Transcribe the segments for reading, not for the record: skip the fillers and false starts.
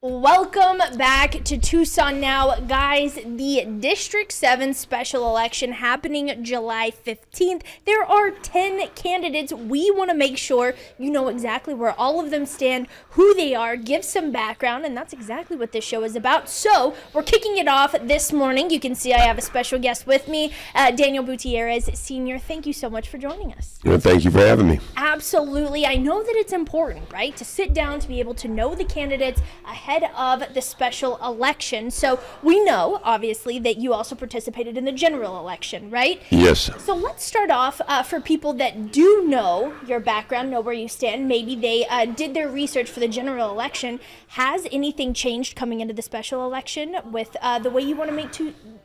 Welcome back to Tucson Now. Guys, the District 7 special election happening July 15th. There are 10 candidates. We want to make sure you know exactly where all of them stand, who they are, give some background, and that's exactly what this show is about. So, we're kicking it off this morning. You can see I have a special guest with me, Daniel Butierez, Sr. Thank you so much for joining us. Well, thank you for having me. Absolutely. I know that it's important, right, to sit down, to be able to know the candidates ahead of the special election. So we know, obviously, that you also participated in the general election, right? Yes. So let's start off for people that do know your background, know where you stand. Maybe they did their research for the general election. Has anything changed coming into the special election with the way you want to make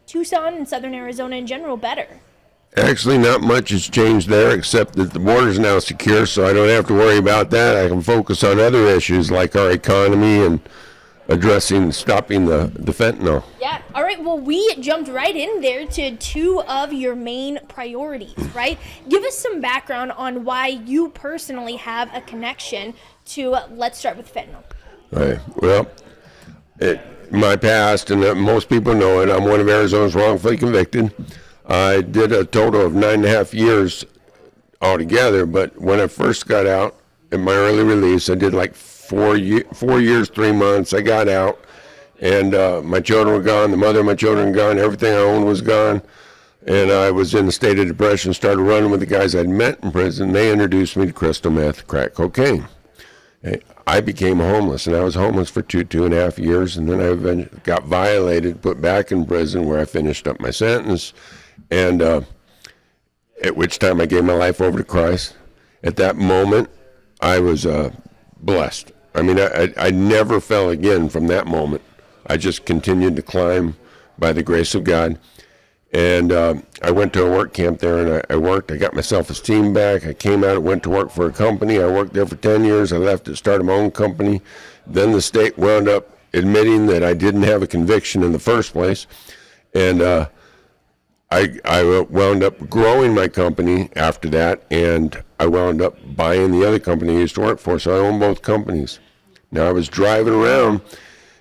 Tucson and Southern Arizona in general better? Actually, not much has changed there, except that the border is now secure, so I don't have to worry about that. I can focus on other issues like our economy and stopping the fentanyl. Yeah. All right. Well, we jumped right in there to two of your main priorities, right? Give us some background on why you personally have a connection to, let's start with fentanyl. Right. Well, my past, and most people know it, I'm one of Arizona's wrongfully convicted. I did a total of 9.5 years altogether, but when I first got out, in my early release, I did like 4 years, 3 months. I got out, and my children were gone. The mother of my children were gone. Everything I owned was gone. And I was in a state of depression, started running with the guys I'd met in prison. They introduced me to crystal meth, crack cocaine. I became homeless, and I was homeless for 2.5 years, and then I eventually got violated, put back in prison where I finished up my sentence, and at which time I gave my life over to Christ. At that moment, I was blessed. I mean, I never fell again from that moment. I just continued to climb by the grace of God. And I went to a work camp there, and I worked. I got my self-esteem back. I came out and went to work for a company. I worked there for 10 years. I left it, started my own company. Then the state wound up admitting that I didn't have a conviction in the first place. And I wound up growing my company after that, and I wound up buying the other company I used to work for, so I own both companies. Now, I was driving around,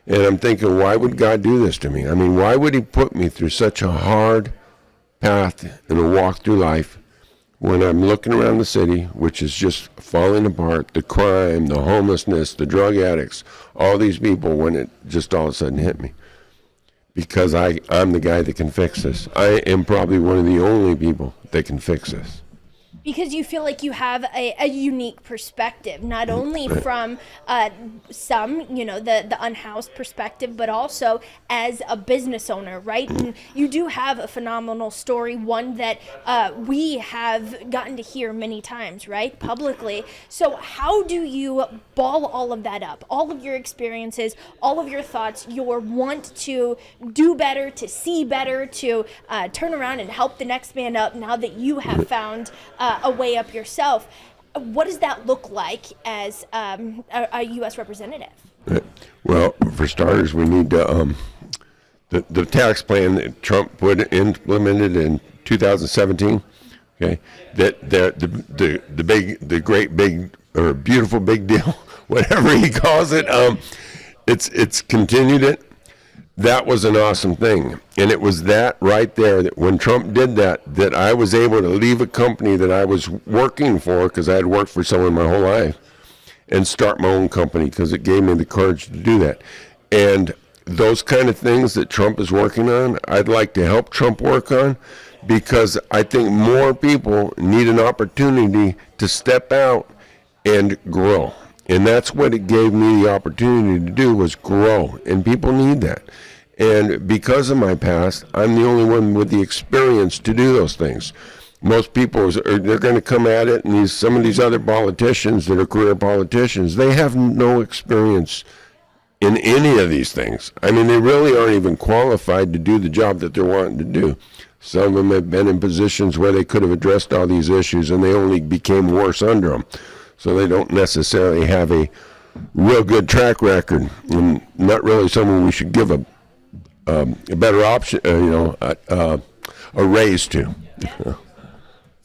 and I'm thinking, why would God do this to me? I mean, why would he put me through such a hard path and a walk through life when I'm looking around the city, which is just falling apart, the crime, the homelessness, the drug addicts, all these people, when it just all of a sudden hit me? Because I'm the guy that can fix this. I am probably one of the only people that can fix this. Because you feel like you have a unique perspective, not only from some, the unhoused perspective, but also as a business owner, right? And you do have a phenomenal story, one that we have gotten to hear many times, right, publicly. So how do you ball all of that up, all of your experiences, all of your thoughts, your want to do better, to see better, to turn around and help the next man up now that you have found a way up yourself? What does that look like as a U.S. representative? Well, for starters, we need to the tax plan that Trump implemented in 2017. Okay, that the great big or beautiful big deal, whatever he calls it. It's continued it. That was an awesome thing. And it was that right there that when Trump did that I was able to leave a company that I was working for, because I had worked for someone my whole life, and start my own company, because it gave me the courage to do that. And those kind of things that Trump is working on, I'd like to help Trump work on, because I think more people need an opportunity to step out and grow. And that's what it gave me the opportunity to do, was grow. And people need that. And because of my past, I'm the only one with the experience to do those things. Most people, they're going to come at it, and some of these other politicians that are career politicians, they have no experience in any of these things. I mean, they really aren't even qualified to do the job that they're wanting to do. Some of them have been in positions where they could have addressed all these issues, and they only became worse under them. So they don't necessarily have a real good track record, and not really someone we should give a better option, a raise to. Yeah.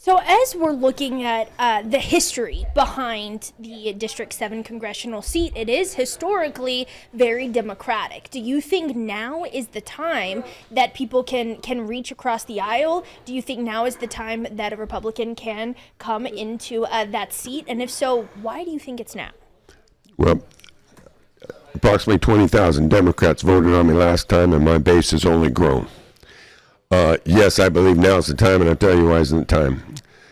So as we're looking at the history behind the District 7 congressional seat, it is historically very Democratic. Do you think now is the time that people can reach across the aisle? Do you think now is the time that a Republican can come into that seat? And if so, why do you think it's now? Well, approximately 20,000 Democrats voted on me last time, and my base has only grown. Yes, I believe now's the time, and I'll tell you why isn't the time.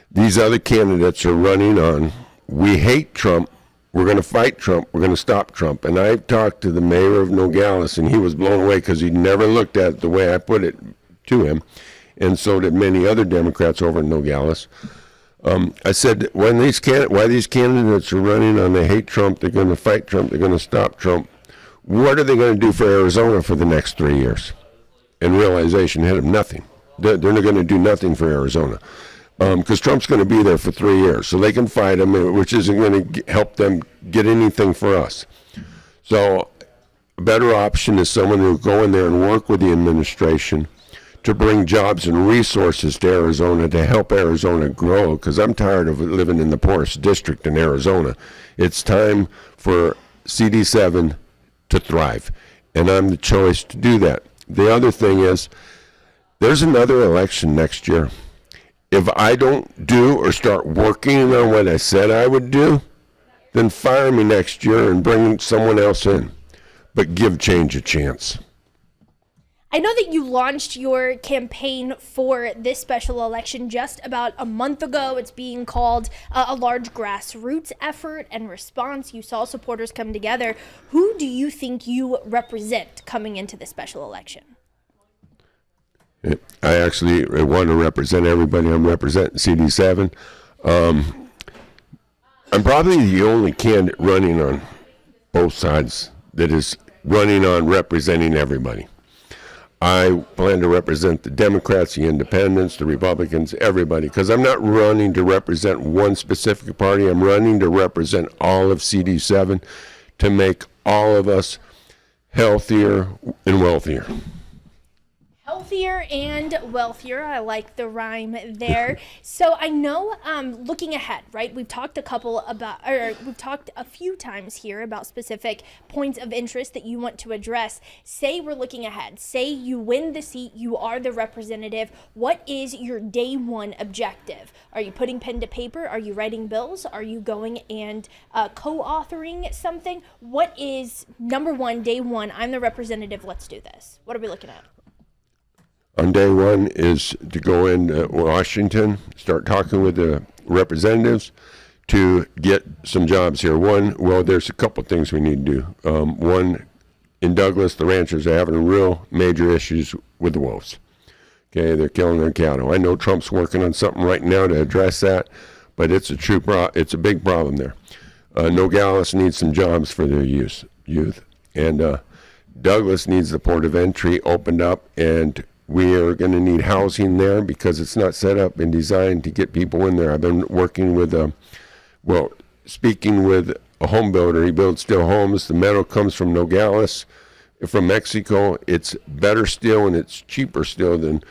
These other candidates are running on, we hate Trump, we're going to fight Trump, we're going to stop Trump. And I talked to the mayor of Nogales, and he was blown away because he'd never looked at it the way I put it to him, and so did many other Democrats over in Nogales. I said, why these candidates are running on they hate Trump, they're going to fight Trump, they're going to stop Trump, what are they going to do for Arizona for the next 3 years? And realization hit them, nothing. They're not going to do nothing for Arizona because Trump's going to be there for 3 years, so they can fight him, which isn't going to help them get anything for us. So a better option is someone who will go in there and work with the administration to bring jobs and resources to Arizona to help Arizona grow, because I'm tired of living in the poorest district in Arizona. It's time for CD7 to thrive, and I'm the choice to do that. The other thing is, there's another election next year. If I don't do or start working on what I said I would do, then fire me next year and bring someone else in. But give change a chance. I know that you launched your campaign for this special election just about a month ago. It's being called a large grassroots effort and response. You saw supporters come together. Who do you think you represent coming into this special election? I actually want to represent everybody. I'm representing CD7. I'm probably the only candidate running on both sides that is running on representing everybody. I plan to represent the Democrats, the Independents, the Republicans, everybody, because I'm not running to represent one specific party. I'm running to represent all of CD7 to make all of us healthier and wealthier. Healthier and wealthier. I like the rhyme there. So I know, looking ahead, right? We've talked we've talked a few times here about specific points of interest that you want to address. Say we're looking ahead. Say you win the seat, you are the representative. What is your day one objective? Are you putting pen to paper? Are you writing bills? Are you going and co-authoring something? What is number one, day one? I'm the representative. Let's do this. What are we looking at? On day one is to go in Washington, start talking with the representatives to get some jobs here. There's a couple things we need to do. One, in Douglas, the ranchers are having real major issues with the wolves. Okay, they're killing their cattle. I know Trump's working on something right now to address that, but it's a big problem there. Nogales needs some jobs for their youth, and Douglas needs the port of entry opened up, and we are going to need housing there because it's not set up and designed to get people in there. I've been working with, speaking with a home builder. He builds steel homes. The metal comes from Nogales, from Mexico. It's better steel and it's cheaper steel than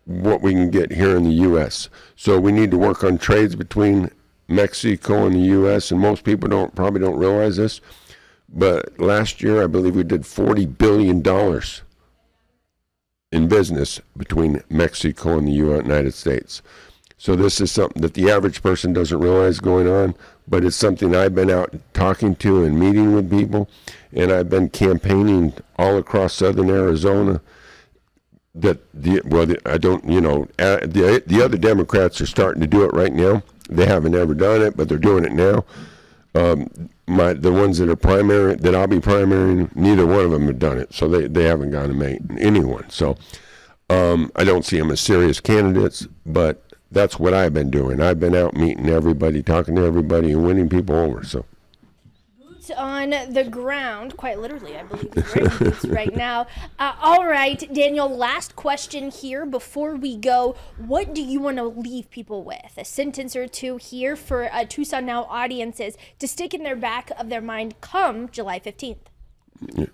what we can get here in the U.S. So we need to work on trades between Mexico and the U.S., and most people probably don't realize this. But last year, I believe we did $40 billion in business between Mexico and the United States. So this is something that the average person doesn't realize going on, but it's something I've been out talking to and meeting with people, and I've been campaigning all across southern Arizona. The other Democrats are starting to do it right now. They haven't ever done it, but they're doing it now. The ones that I'll be primarying, neither one of them have done it, so they haven't gone to make anyone. So I don't see them as serious candidates, but that's what I've been doing. I've been out meeting everybody, talking to everybody, and winning people over. So boots on the ground, quite literally, I believe you're wearing boots right now. All right, Daniel, last question here before we go. What do you want to leave people with? A sentence or two here for Tucson Now audiences to stick in their back of their mind come July 15th. Yeah.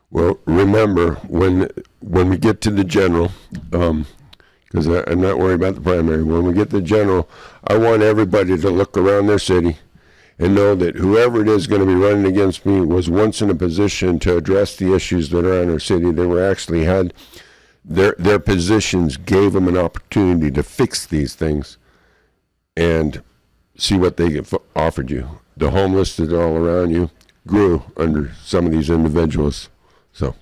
Well, remember, when we get to the general, because I'm not worried about the primary. When we get the general, I want everybody to look around their city and know that whoever it is going to be running against me was once in a position to address the issues that are in our city. They were actually had their positions gave them an opportunity to fix these things and see what they offered you. The homeless that are all around you grew under some of these individuals. So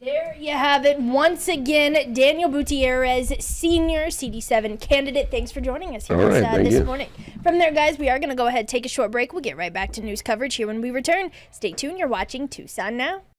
there you have it. Once again, Daniel Butierez, senior CD7 candidate. Thanks for joining us here this morning. From there, guys, we are going to go ahead and take a short break. We'll get right back to news coverage here when we return. Stay tuned. You're watching Tucson Now.